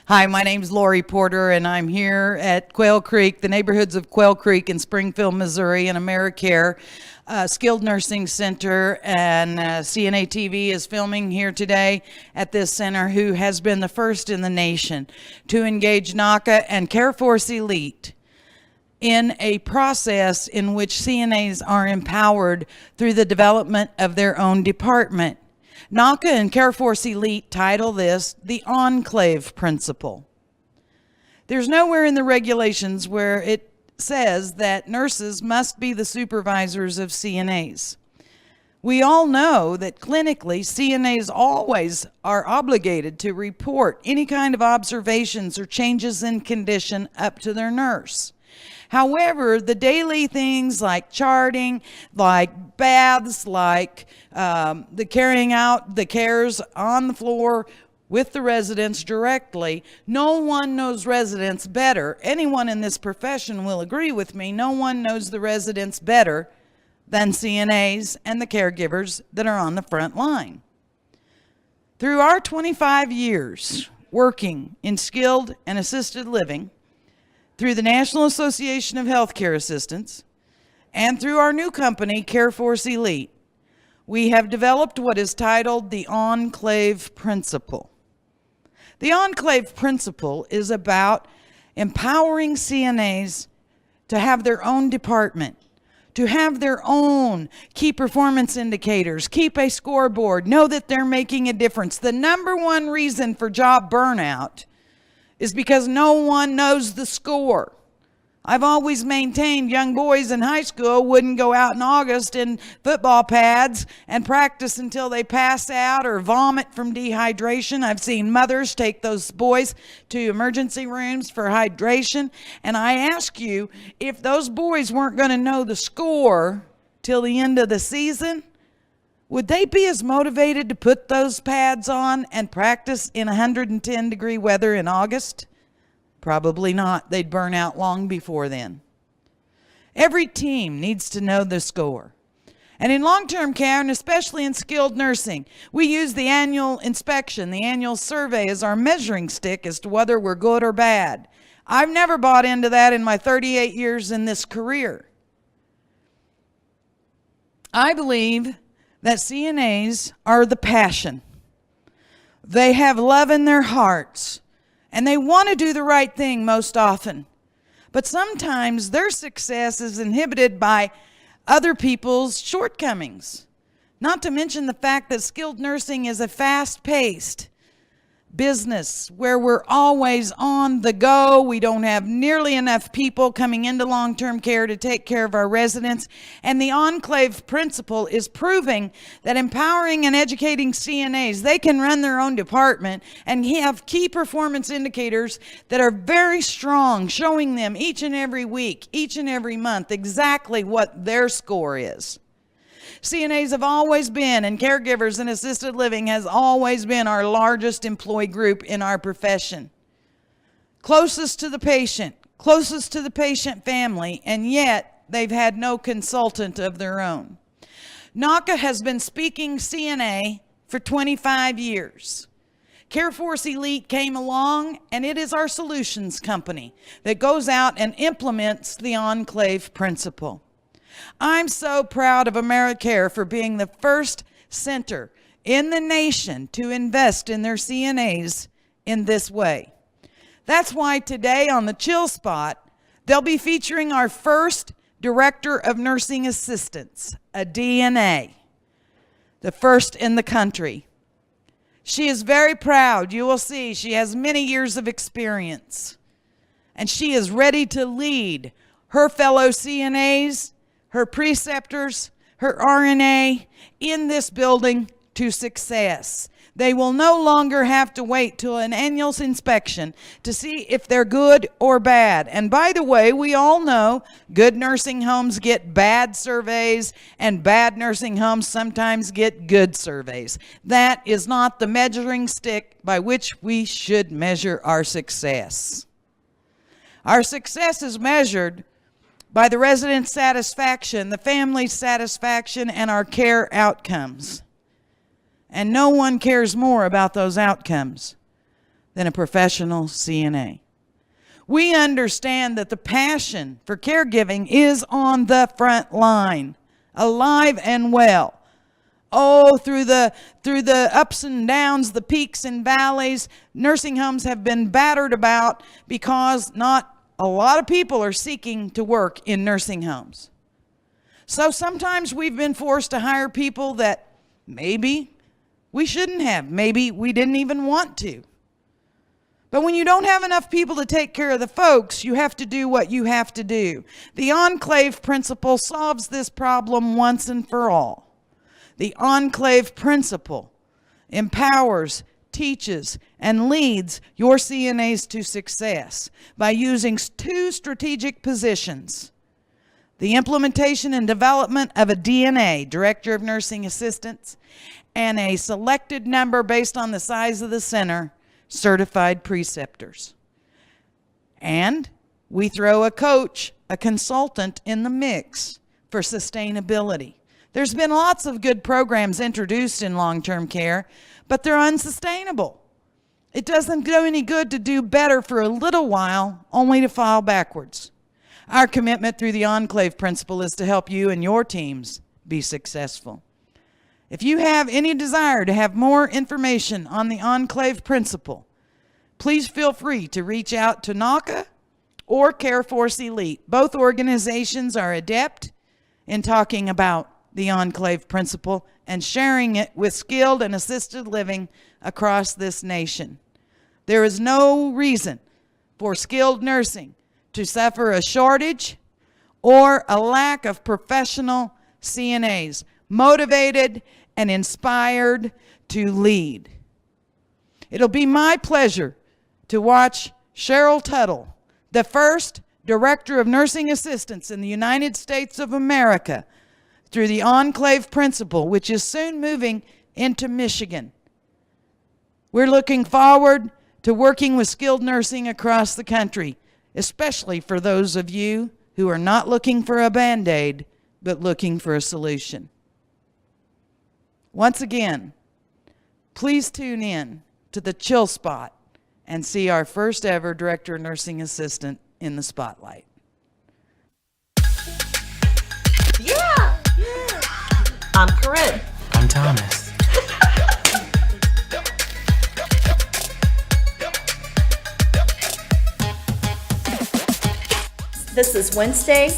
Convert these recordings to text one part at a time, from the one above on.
Hi, my name's Lori Porter, and I'm here at Quail Creek, the neighborhoods of Quail Creek in Springfield, Missouri, and Americare Skilled Nursing Center. And CNA TV is filming here today at this center, who has been the first in the nation to engage NAHCA and CareForce Elite in a process in which CNAs are empowered through the development of their own department. NAHCA and CareForce Elite title this the enclave principle. There's nowhere in the regulations where it says that nurses must be the supervisors of CNAs. We all know that clinically, CNAs always are obligated to report any kind of observations or changes in condition up to their nurse. However, the daily things like charting, like baths, like the carrying out the cares on the floor with the residents directly, no one knows residents better. Anyone in this profession will agree with me. No one knows the residents better than CNAs and the caregivers that are on the front line. Through our 25 years working in skilled and assisted living, through the National Association of Healthcare Assistants, and through our new company, CareForce Elite, we have developed what is titled the enclave principle. The enclave principle is about empowering CNAs to have their own department, to have their own key performance indicators, keep a scoreboard, know that they're making a difference. The number one reason for job burnout is because no one knows the score. I've always maintained young boys in high school wouldn't go out in August in football pads and practice until they pass out or vomit from dehydration. I've seen mothers take those boys to emergency rooms for hydration. And I ask you, if those boys weren't going to know the score till the end of the season, would they be as motivated to put those pads on and practice in 110-degree weather in August? Probably not. They'd burn out long before then. Every team needs to know the score. And in long-term care, and especially in skilled nursing, we use the annual inspection, the annual survey, as our measuring stick as to whether we're good or bad. I've never bought into that in my 38 years in this career. I believe that CNAs are the passion. They have love in their hearts, and they want to do the right thing most often. But sometimes their success is inhibited by other people's shortcomings. Not to mention the fact that skilled nursing is a fast-paced business where we're always on the go. We don't have nearly enough people coming into long-term care to take care of our residents. And the enclave principle is proving that empowering and educating CNAs, they can run their own department and have key performance indicators that are very strong, showing them each and every week, each and every month, exactly what their score is. CNAs have always been, and caregivers in assisted living has always been our largest employee group in our profession. Closest to the patient family, and yet they've had no consultant of their own. NAHCA has been speaking CNA for 25 years. CareForce Elite came along, and it is our solutions company that goes out and implements the enclave principle. I'm so proud of Americare for being the first center in the nation to invest in their CNAs in this way. That's why today on the Chill Spot, they'll be featuring our first Director of Nursing Assistants, a DNA, the first in the country. She is very proud. You will see she has many years of experience, and she is ready to lead her fellow CNAs, her preceptors, her RNA in this building to success. They will no longer have to wait till an annual inspection to see if they're good or bad. And by the way, we all know good nursing homes get bad surveys, and bad nursing homes sometimes get good surveys. That is not the measuring stick by which we should measure our success. Our success is measured by the resident satisfaction, the family satisfaction, and our care outcomes. And no one cares more about those outcomes than a professional CNA. We understand that the passion for caregiving is on the front line, alive and well. Oh, through the ups and downs, the peaks and valleys, nursing homes have been battered about because not a lot of people are seeking to work in nursing homes. So sometimes we've been forced to hire people that maybe we shouldn't have. Maybe we didn't even want to. But when you don't have enough people to take care of the folks, you have to do what you have to do. The enclave principle solves this problem once and for all. The enclave principle empowers, teaches, and leads your CNAs to success by using 2 strategic positions: the implementation and development of a DNA, Director of Nursing Assistants, and a selected number based on the size of the center, certified preceptors. And we throw a coach, a consultant in the mix for sustainability. There's been lots of good programs introduced in long-term care, but they're unsustainable. It doesn't do any good to do better for a little while, only to fall backwards. Our commitment through the enclave principle is to help you and your teams be successful. If you have any desire to have more information on the enclave principle, please feel free to reach out to NAHCA or CareForce Elite. Both organizations are adept in talking about the enclave principle and sharing it with skilled and assisted living across this nation. There is no reason for skilled nursing to suffer a shortage or a lack of professional CNAs motivated and inspired to lead. It'll be my pleasure to watch Sheryl Tuttle, the first Director of Nursing Assistants in the United States of America, through the enclave principle, which is soon moving into Michigan. We're looking forward to working with skilled nursing across the country, especially for those of you who are not looking for a Band-Aid, but looking for a solution. Once again, please tune in to the Chill Spot and see our first ever Director of Nursing Assistant in the spotlight. Yeah! I'm Corinne. I'm Thomas. This is Wednesday,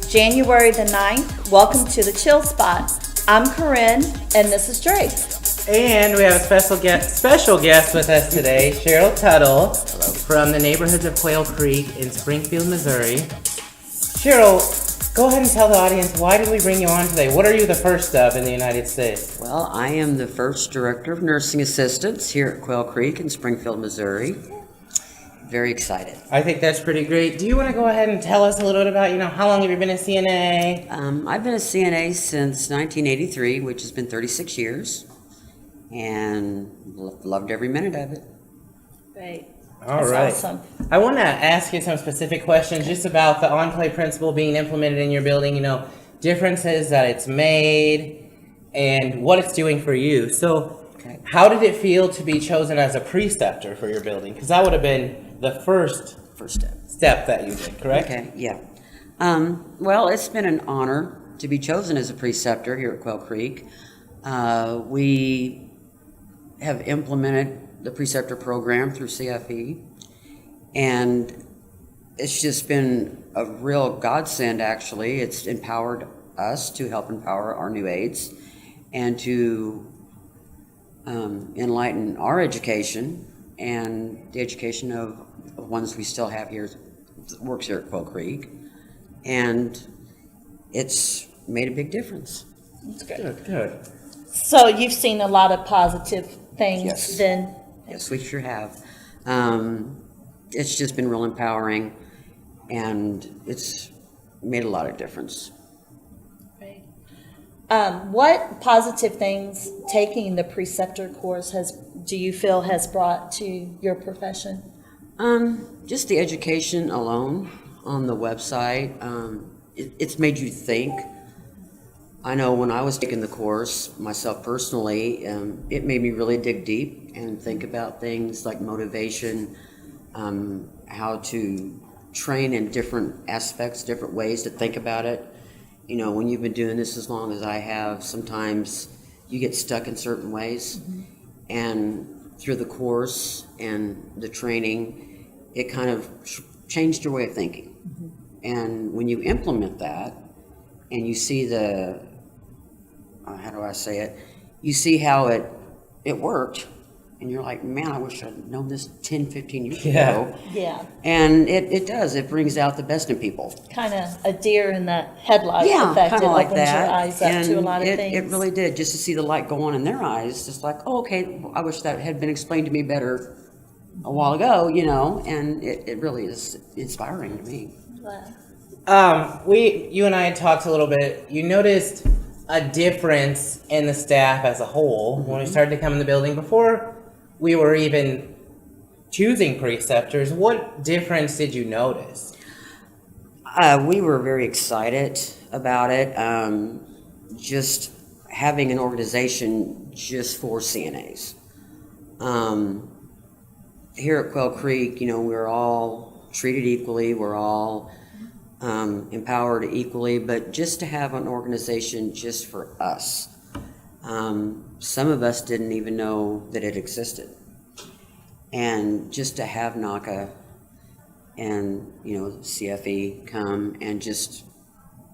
January the 9th. Welcome to the Chill Spot. I'm Corinne, and this is Drake. And we have a special guest with us today, Sheryl Tuttle. Hello. From the neighborhoods of Quail Creek in Springfield, Missouri. Sheryl, go ahead and tell the audience, why did we bring you on today? What are you the first of in the United States? Well, I am the first Director of Nursing Assistants here at Quail Creek in Springfield, Missouri. Very excited. I think that's pretty great. Do you want to go ahead and tell us a little bit about, how long have you been a CNA? I've been a CNA since 1983, which has been 36 years, and loved every minute of it. Great. All That's right. Awesome. I want to ask you some specific questions just about the enclave principle being implemented in your building, differences that it's made and what it's doing for you. So how did it feel to be chosen as a preceptor for your building? Because that would have been the first step that you did, correct? Okay, yeah. Well, it's been an honor to be chosen as a preceptor here at Quail Creek. We have implemented the preceptor program through CFE, and it's just been a real godsend, actually. It's empowered us to help empower our new aides and to enlighten our education and the education of the ones we still have here, works here at Quail Creek, and it's made a big difference. That's good. Good. So you've seen a lot of positive things Yes. then? Yes, we sure have. It's just been real empowering, and it's made a lot of difference. Great. What positive things taking the preceptor course do you feel has brought to your profession? Just the education alone on the website. It's made you think. I know when I was taking the course, myself personally, it made me really dig deep and think about things like motivation, how to train in different aspects, different ways to think about it. You know, when you've been doing this as long as I have, sometimes you get stuck in certain ways. And through the course and the training, it kind of changed your way of thinking. And when you implement that and you see the, how do I say it? You see how it worked, and you're like, man, I wish I'd known this 10, 15 years ago. Yeah, And it does. It brings out the best in people. kind of a deer in the headlights Yeah, effect. kind It of like opens that. your eyes up to a lot of things. It really did. Just to see the light go on in their eyes, just like, oh, okay, I wish that had been explained to me better a while ago, you know, and it really is inspiring to me. Wow. You and I had talked a little bit. You noticed a difference in the staff as a whole when we started to come in the building before we were even choosing preceptors. What difference did you notice? We were very excited about it. Just having an organization just for CNAs. Here at Quail Creek, you know, we're all treated equally. We're all empowered equally, but just to have an organization just for us. Some of us didn't even know that it existed. And just to have NAHCA and, you know, CFE come and just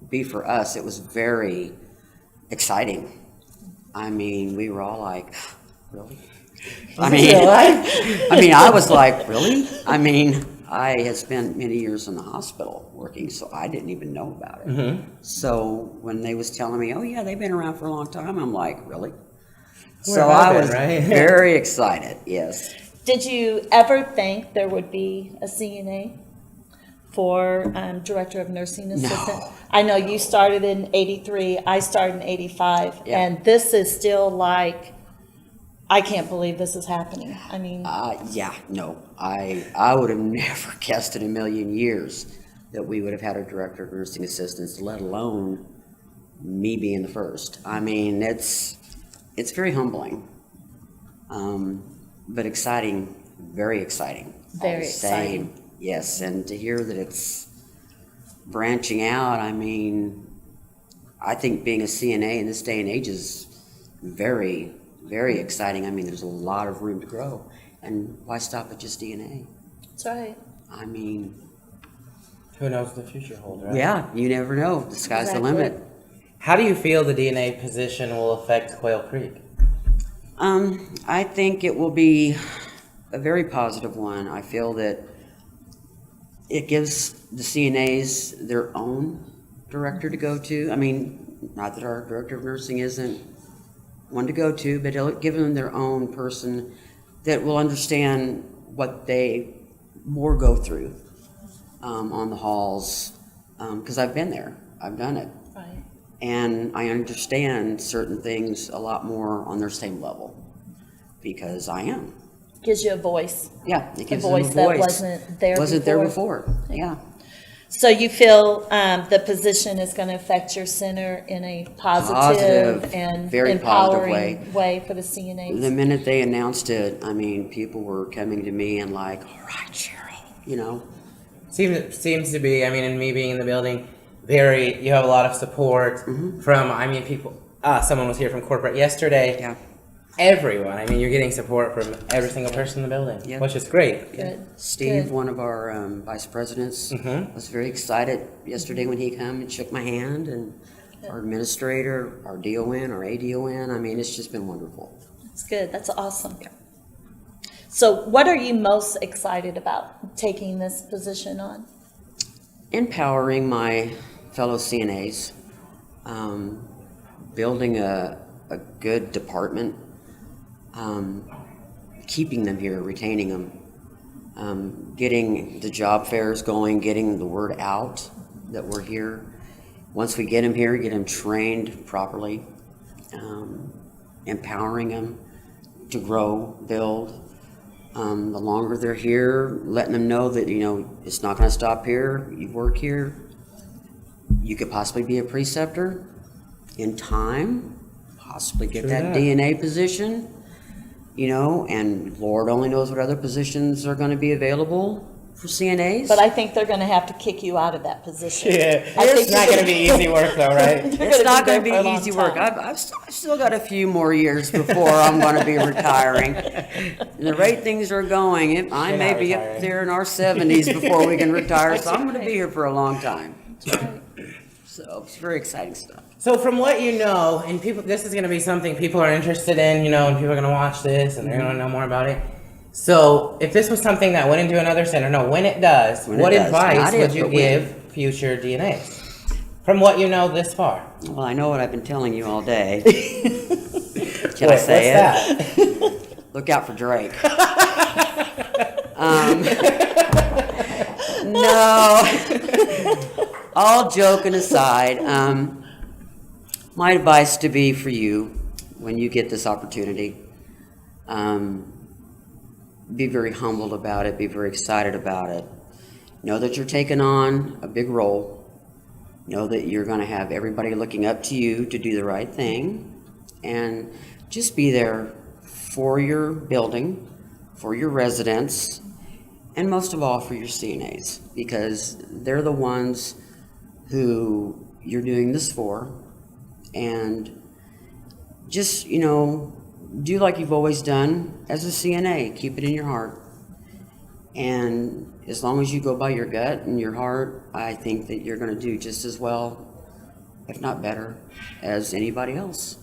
be for us, it was very exciting. I mean, we were all like, really? I mean, I was like, really? I mean, I had spent many years in the hospital working, so I didn't even know about it. So when they was telling me, oh yeah, they've been around for a long time, I'm like, really? So I was very excited, yes. Did you ever think there would be a CNA for Director of Nursing Assistant? No. I know you started in '83, I started in '85, Yeah. and this is still like, I can't believe this is happening. I mean, Yeah, no, I would have never guessed in a million years that we would have had a Director of Nursing Assistants, let alone me being the first. I mean, it's very humbling, but exciting, very exciting. all Very the same. exciting. Yes, and to hear that it's branching out, I mean, I think being a CNA in this day and age is very, very exciting. I mean, there's a lot of room to grow, and why stop at just DNA? that's right. I mean, Who knows what the future holds, right? yeah, you never know. The sky's Exactly. the limit. How do you feel the DNA position will affect Quail Creek? I think it will be a very positive one. I feel that it gives the CNAs their own director to go to. I mean, not that our Director of Nursing isn't one to go to, but it'll give them their own person that will understand what they more go through on the halls, because I've been there, I've done it, Right. and I understand certain things a lot more on their same level because I am. Gives you a voice. Yeah, it A gives them voice a that voice. wasn't there Wasn't there before. before. Yeah. So you feel the position is going to affect your center in a positive Positive, and very positive empowering way for the CNAs? The minute they announced it, I mean, people were coming to me and like, all right, Cheryl, you know. Seems to be, I mean, in me being in the building, you have a lot of support from, I mean, people, someone was here from corporate yesterday. Yeah. Everyone, I mean, you're getting support from every single person in the building, Yeah. which is great. Good. Steve, Good. one of our vice presidents, was very excited yesterday when he came and shook my hand, and our administrator, our DON, our ADON. I mean, it's just been wonderful. That's good. That's awesome. So what are you most excited about taking this position on? Empowering my fellow CNAs, building a good department, keeping them here, retaining them, getting the job fairs going, getting the word out that we're here. Once we get them here, get them trained properly, empowering them to grow, build. The longer they're here, letting them know that, you know, it's not going to stop here. You work here. You could possibly be a preceptor. in time, possibly get True that that. DNA position, you know, and Lord only knows what other positions are going to be available for CNAs. But I think they're gonna have to kick you out of that position. Yeah, I think it's not you're gonna be easy work though, right? It's not going to be be there for a long easy work. time. I've still got a few more years before I'm going to be retiring. And the rate things are going, I You're may not be up retiring. there in our 70s before we can retire, so I'm going to be here for a long time. So it's very exciting stuff. So from what you know, and people, this is gonna be something people are interested in, you know, and people are gonna watch this and they're gonna know more about it. So if this was something that went into another center, no, when it does, When it what does, advice not would if, you but when. give future DNAs? From what you know this far. Well, I know what I've been telling you all day. Can I Wait, say what's it? that? Look out for Drake. No. All joking aside, my advice to be for you when you get this opportunity, be very humbled about it, be very excited about it. Know that you're taking on a big role. Know that you're going to have everybody looking up to you to do the right thing. And just be there for your building, for your residents, and most of all for your CNAs, because they're the ones who you're doing this for. And just, you know, do like you've always done as a CNA. Keep it in your heart. And as long as you go by your gut and your heart, I think that you're going to do just as well, if not better, as anybody else.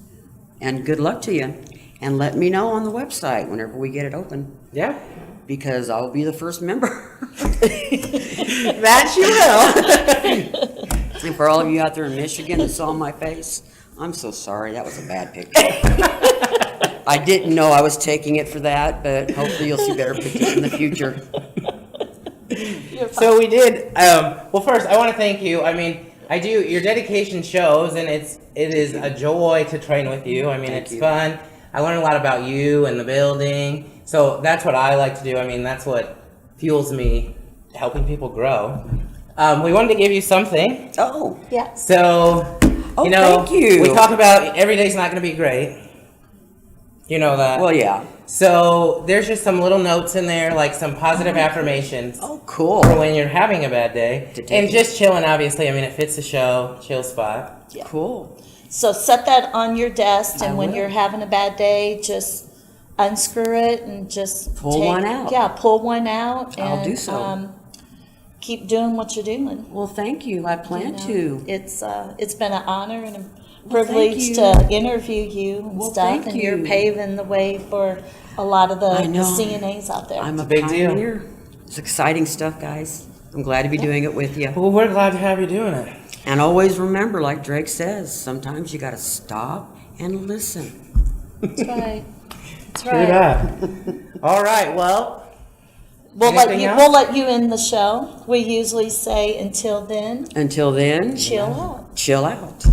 And good luck to you. And let me know on the website whenever we get it open, Yeah, because I'll be the first member. that you will. And for all of you out there in Michigan that saw my face, I'm so sorry. That was a bad picture. I didn't know I was taking it for that, but hopefully you'll see better pictures in the future. So we did. Well, first I want to thank you. I mean, I do. Your dedication shows, and it is a joy to train with you. I mean, Thank it's you. fun. I learn a lot about you and the building. So that's what I like to do. I mean, that's what fuels me, helping people grow. We wanted to give you something. Oh, Yeah. So, Oh, you know, thank you. we talk about every day's not going to be great. You know that. well, yeah. So there's just some little notes in there, like some positive affirmations. Oh, cool. For when you're having a bad day. To take And it. just chilling, obviously. I mean, it fits the show. Chill spot. Yeah. Cool. So set that on your desk, I and when will. you're having a bad day, just unscrew it and just Pull one out. Yeah, pull one out. And, I'll do so. Keep doing what you're doing. Well, thank you. I plan You know, to. It's been an honor and a Well, thank privilege you. to interview you and Well, stuff, thank and you're you. paving the way for a lot of the I know. CNAs out there. I'm a big deal. pioneer. It's exciting stuff, guys. I'm glad to be doing it with you. Well, we're glad to have you doing it. And always remember, like Drake says, sometimes you got to stop and listen. That's right. That's True right. that. All right. Well, We'll let Anything you. else? We'll let you end the show. We usually say, until then, Until then, chill out. chill out.